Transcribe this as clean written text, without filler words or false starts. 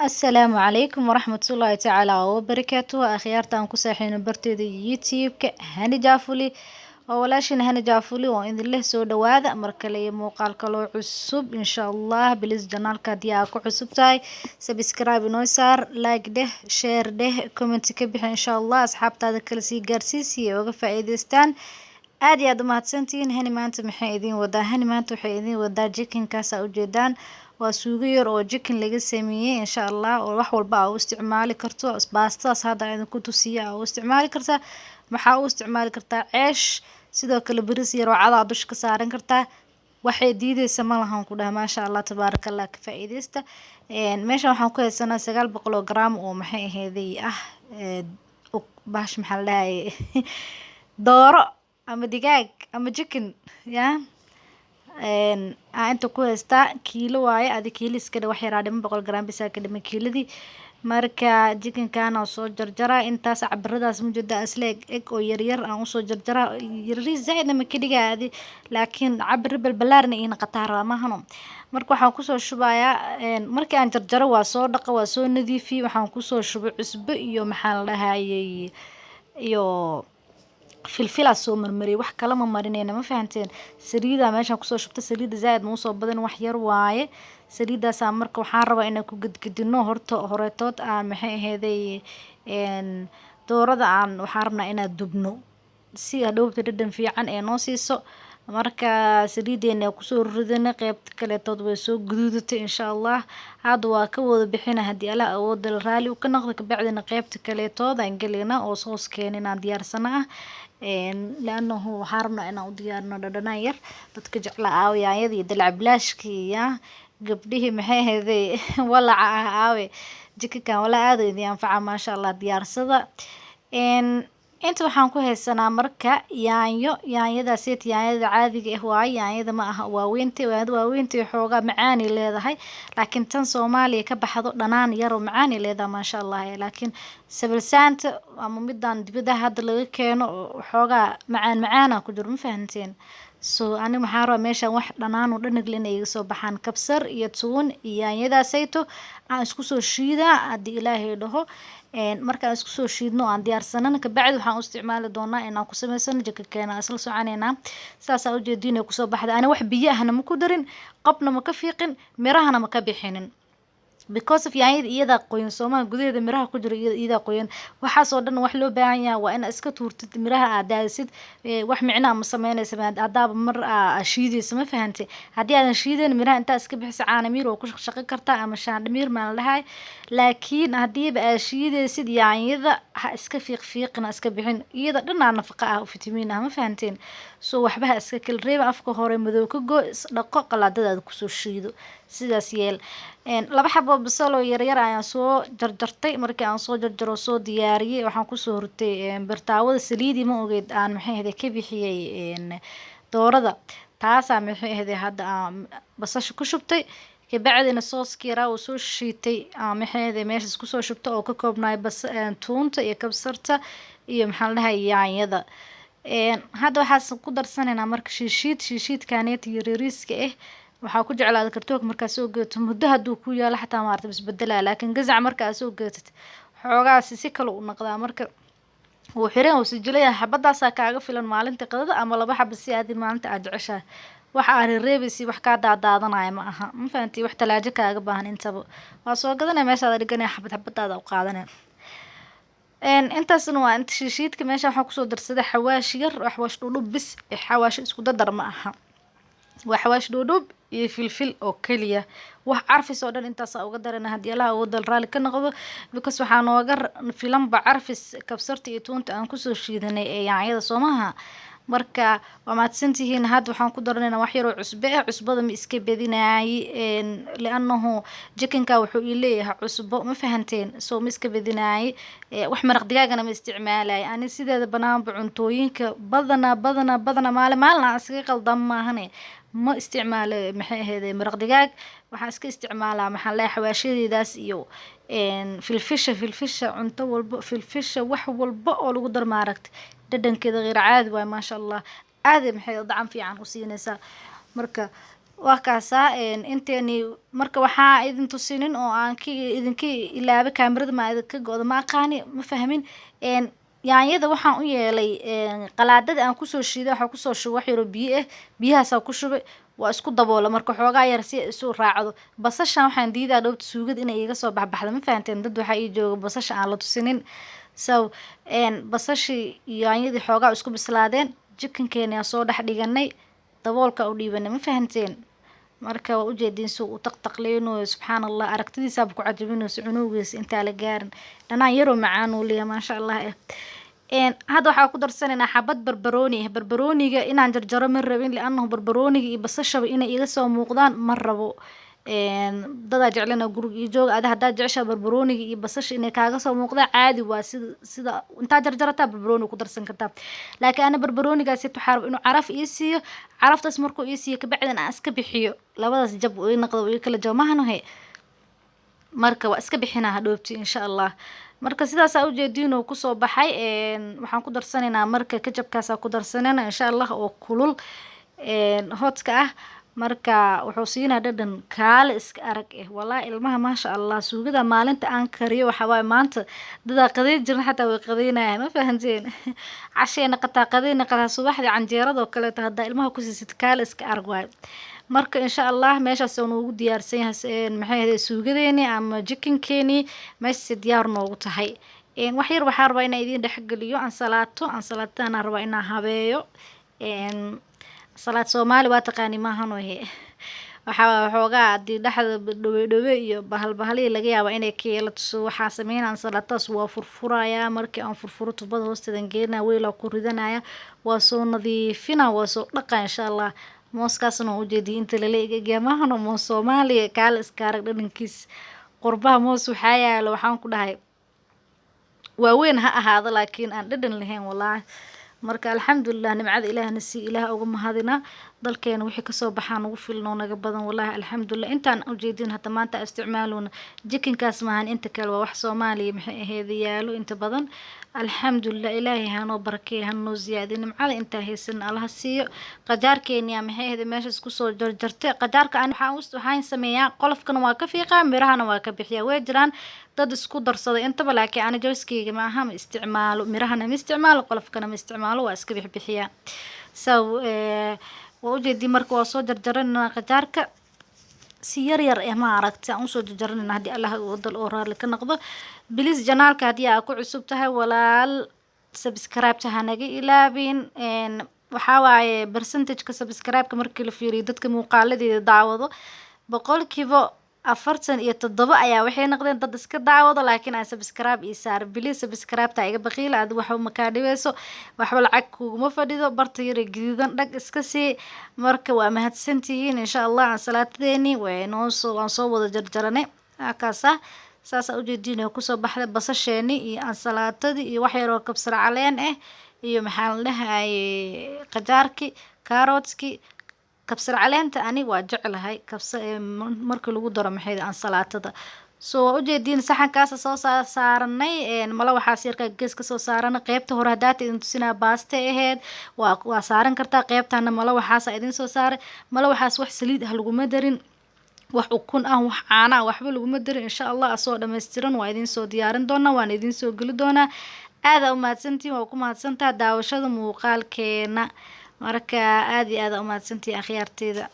السلام عليكم ورحمة الله تعالى وبركاته أخيارتان كساحين برتيدا يوتيوب هاني جافولي وولاشين هاني جافولي وإن الله سو دوادا مركلي موقال كلو عصب إن شاء الله بليز جنال كادياكو عصب تاي سبسكرايب نويسار لايك ده شير ده كومنت كبيح إن شاء الله أصحاب تادا كلسي جارسيسي وقفا إيديستان aad iyo aad u mahadsantihiin hani maanta maxay idiin wadaa hani maanta waxay idiin wadaa jikinkaasa ujeedaan waa suugo yar oo jikin laga sameeyey insha allah oo wax walba aa u isticmaali karto baastadaas hadda idinku tusiya aa u isticmaali kartaa maxaa u isticmaali kartaa ceesh sidoo kale baris yar oo cadaa dusha ka saaran kartaa waxay diideysa ma lahan ku dhaha maasha allah tabaaraka allah ka faa'iideysta meeshan waxaan ku haysanaa 900 gram oo maxay aheeday bash maxaa la dhahaye dooro ama digaag ama chicken ya inta ku haystaa kiilo waaye adi kiilo iska dhe wax yaraa dhiman 100 gram bisa ka dhiman kiiladii marka chickenkan oo soo jarjara intaas cabiradaas mujada asla eg oo yaryar aan usoo jarjara yaryar zaid ma ka dhigaadi laakiin cabir balbalaarna ina qataa raba mahano marka waxaan kusoo shubayaa markii aan jarjaro waa soo dhaqa waa soo nadiifi waxaan kusoo shubo cusbo iyo maxaa la dhahayay iyo filfil soo marmariyay wax kala ma marinayna ma fahanteen saliida meeshan kusoo shubta saliida zaid ma soo badan wax yar waaye saliidaas marka waxaan rabaa inaan ku gadgadino horta horetood aan maxay aheeday doorada aan waxaan rabnaa inaan dubno si hadhowta dhadhan fiican ee noo siiso marka saliideena kusoo ridana qaybta kale tood way soo guduudatay insha allah hadda waa ka wada bixina hadii alla awood raali u ka noqdo ka bacdina qaybta kale tood aan galina oo soos keenina diyaarsana لأنه حارمنا أنا وديارنا دنا ير تتكجع عاوي يعني دلع بلاشكي يا قبله محي هذي ولا عاوي جيكا ولا هذا ينفع ما شاء الله ديار صدا انت waxaan ku haysanaa marka yaanyada seet yaanyada caadiga ah waa yaanyada ma aha waaweyntii xoogaa macaani leedahay laakiin tan Soomaaliya ka baxdo dhanaan yar oo macaani leedahay ma sha Allah laakiin sabalsaanta ama midaan dibada hadda laga keeno xoogaa macaan ku jiro ma fahanteen ani maxaa rabaa meeshan wax dhanaan oo dhanag leh inay soo baxaan kabsar iyo tuun yaanyada sayto aan isku soo shiidaa hadii Ilaahay dhaho marka isku soo shiidno aan diyaarsanana ka bacdi waxaan u isticmaali doonaa inaan ku sameysano jikakeena asal soconeena saas u jeedin ku soo baxda ana wax biyo ahna ma ku darin qabna ma ka fiiqin mirahana ma ka bixinin because of yaanyada iyada qoyan Soomaaliya gudaheeda miraha ku jira iyada qoyan waxa soo dhan wax loo baahan yahay waa in iska tuurtid miraha aad daadisid wax micna ma sameynaysa adaab mar shiidaysa ma fahantay hadii aadan shiidan miraha inta iska bixisa caanamir oo ku shaqo karta ama shaandamir ma lahaay laakiin hadii aad shiidaysid yaanyada ha iska fiiqna iska bixin iyada dhanaa nafaqo ah oo fitamiin ah ma fahanteen soo waxba iska kal reeb afka hore madow ka go dhaqo qalaadada ku soo shiido sidaas yeel laba xabo basal oo yaryar ayaan soo jarjartay markii aan soo jarjaro soo diyaariyay waxaan ku soo rutay bartaawada saliidi ma ogeed aan maxay ahayd ka bixiyay doorada taas aan maxay ahayd hadda aan basasha ku shubtay ka bacdina sooskii raa oo soo shiitay aan maxay ahayd meesha isku soo shubtay oo ka koobnay tuunta iyo kabsarta iyo maxaa la dhahay yaanyada hadda waxaan ku darsanaynaa marka shiishidkaaneet yariiriska waxaa ku jeclaada kartoonka markaa soo geeto muddo haduu ku yaalo xataa maartay isbedela laakiin gazac markaa soo geetid xoogaas si kale u noqdaa marka wuu xiran oo sijilaya xabadaas kaaga filan maalinta qadada ama laba xabad si aad maalinta aad jeceshahay waxa aan reebisi wax ka daadaadanaya ma aha ma fahantii wax talaajo kaaga baahan intaba waa soo gadanay meesha aad dhiganay xabadaada u qaadanay intaasna waa inta shiishidka meesha waxa ku soo darsaday xawaash yar xawaash dhudhub bis xawaash isku dadar ma aha وحواش دودوب فلفل أو كلية وعارفة صدق أنت سأوقع درنا هدي الله ودل رالي كنا قضوا بكس وحنا وقر في لمبة عارفة كبسرت يتونت أنكسر شيء ذني يعني هذا صومها marka وما تسنتهين هاد وحن قدرنا وحيرو عصبة مسك بديناي لأنه جكنكا وحو إليه عصبة ما فهمتين سو مسك بديناي وحمرق دقاقنا مستعماله أنا سيدا بنام بعنتوينك بدنا مالنا أسقيق الضم هني ما استعمال محي هذا مرق دقاق وحاسك استعماله محل حواشي داس إيو في الفشة عنتو في الفشة وحول بقى لو قدر ماركت ددن كذا غير عادي ما شاء الله عادي محي ضعم في عن وسينسا مركا waa kaasaa inteeni marka waxaa idin tusinin oo aan idinka ilaabay kaamirada ma idinka go'do ma aqaani ma fahmin yaanyada waxaan u yeelay qalaadada aan kusoo shiiday waxaa kusoo shubay wax yaroo biyo ah biyahaasaa ku shubay waa isku daboola marka xoogaa yar si ay isu raacdo basashan waxaan diidaa dhowbta suugada inay iga soo baxbaxdo ma fahanteen dad waxaa ii jooga basasha aan la tusinin so basashii iyo yaanyadii xoogaa isku bislaadeen jikankeena soo dhex dhiganay daboolka u dhiibanay ma fahanteen marka waa ujeedin suu u taqtaqleynayo subxaan allah aragtidiisaaba ku cajabinayso cunugiisa intaa la gaarin dhanaan yaroo macaan uu leeyahay maasha allah hadda waxaa ku darsanaynaa xabad barbarooni ah barbarooniga inaan jarjaro ma rabin liannahu barbarooniga iyo basashaba inay iga soo muuqdaan ma rabo dadaa jeclana guriga iyo jooga ada haddaad jeceshaa barbarooniga iyo basasha inay kaaga soo muuqdaan caadi waa sida intaa jarjarataa barbarooni ku darsan kartaa laakiin ana barbaroonigaasi waxaa raba inuu caraf ii siiyo caraftaas markuu ii siiyo kabacdin aan iska bixiyo labadaas jab ii naqdo ii kala jabo mahanahe marka waa iska bixinaa hadhoobti insha allah marka sidaasaa ujeediinuu kusoo baxay waxaan ku darsanaynaa marka kajabkaasaa ku darsanayna insha allah oo kulul hoodka ah marka wuxuu siinaa dhadhan kaale iska arag walaa ilmaha maasha allah suugada maalinta aan kariyo waxa waaye maanta dadaa qadayn jirin xataa way qadaynayaan ma fahanteen casheena qataa qadayna qataa subaxdii canjeeradoo kaleeto haddaa ilmaha ku siisid kaale iska arag waayo marka insha allah meeshaas oo noogu diyaarsan yahay maxay ahayd suugadeeni ama jikinkeeni meeshaas diyaar noogu tahay wax yar waxaa rabaa inaan idiin dhexgeliyo ansalaatada rabaa inaan habeeyo salaad Soomaali waa taqaani maahan waxaa xoogaa hadii dhexda dhawe iyo bahal laga yaabo inay ka yeelato waxaa sameynaan salaataas waa furfurayaa markii aan furfuro tubada hoosteedan gelinaa weel ku ridanaya waa soo nadiifina waa soo dhaqa insha allah mooskaasna u jeedii inta la leeyahay maahan moos Soomaali kaal iska arag dhadhankiis qurbaha moos waxaa yaalo waxaan ku dhahay waa weyn ha ahaado laakiin aan dhadhan lahayn wallahi marka alxamdulillah nimcada ilaahna si ilaah uga mahadina dalkeena wixii kasoo baxaan ugu filno naga badan wallahi alxamdulillah intaan ujeedin hada maanta isticmaaluna jikinkaas maahan inta kale waa wax Soomaaliya maxay ahayd yaalo inta badan alxamdulillah ilaahay hanoo barakay hanoo ziyaadin nimcada inta haysan Allah siiyo qajaarkeena maxay ahayd meeshaas ku soo jarjartay qajaarka aan waxaan sameeyaa qolofkana waa ka fiiqaa mirahana waa ka bixiyaa way jiraan dad isku darsaday intaba laakiin ana joyskeyga ma aha isticmaalo mirahana ma isticmaalo qolofkana ma isticmaalo waa iska bixiyaa waa ujeedii marka waa soo jarjaranaa qajaarka si yar ma aragti aan soo jarjaranaa hadii Allah wadal oo raali ka noqdo bilis janaalka hadii aad ku cusub tahay walaal subscribe ta hanaga ilaabin waxa waaye percentage ka subscribe ka markii la fiiriyo dadka muuqaaladeeda daawado boqolkiiba 47 ayaa waxay noqdeen dad iska daawado laakiin aan subscribe ii saar bilis subscribe ta iga baqiila aad waxa ma ka dhibeyso waxba lacag kuuma fadhido barta yar gididan dhag iska sii marka waa mahadsantihiin insha Allah aan salaadeeni waan soo wada jarjaranay akaasa saas u jeedinay ku soo baxday basasheeni iyo aan salaatadii iyo wax yar oo kabsar caleen iyo maxaa la dhahay qajaarki kaarotski kabsar caleenta ani waa jeclahay kabsar markii lagu daro maxay aan salaatada soo ujeedin saxankaas soo saaranay mala waxa sirka gees ka soo saaran qaybta hore hadaad idin tusinaa baaste aheed waa saaran kartaa qaybtana mala waxa idin soo saaray mala waxa wax saliid ah lagu madarin wax ukun ah wax caana waxba lagu madarin insha Allah asoo dhameystiran waa idin soo diyaarin doona waan idin soo gali doona aad u mahadsantiin waa ku mahadsantaa daawashada muuqaalkeena marka aad iyo aad u mahadsantii akhyaarteeda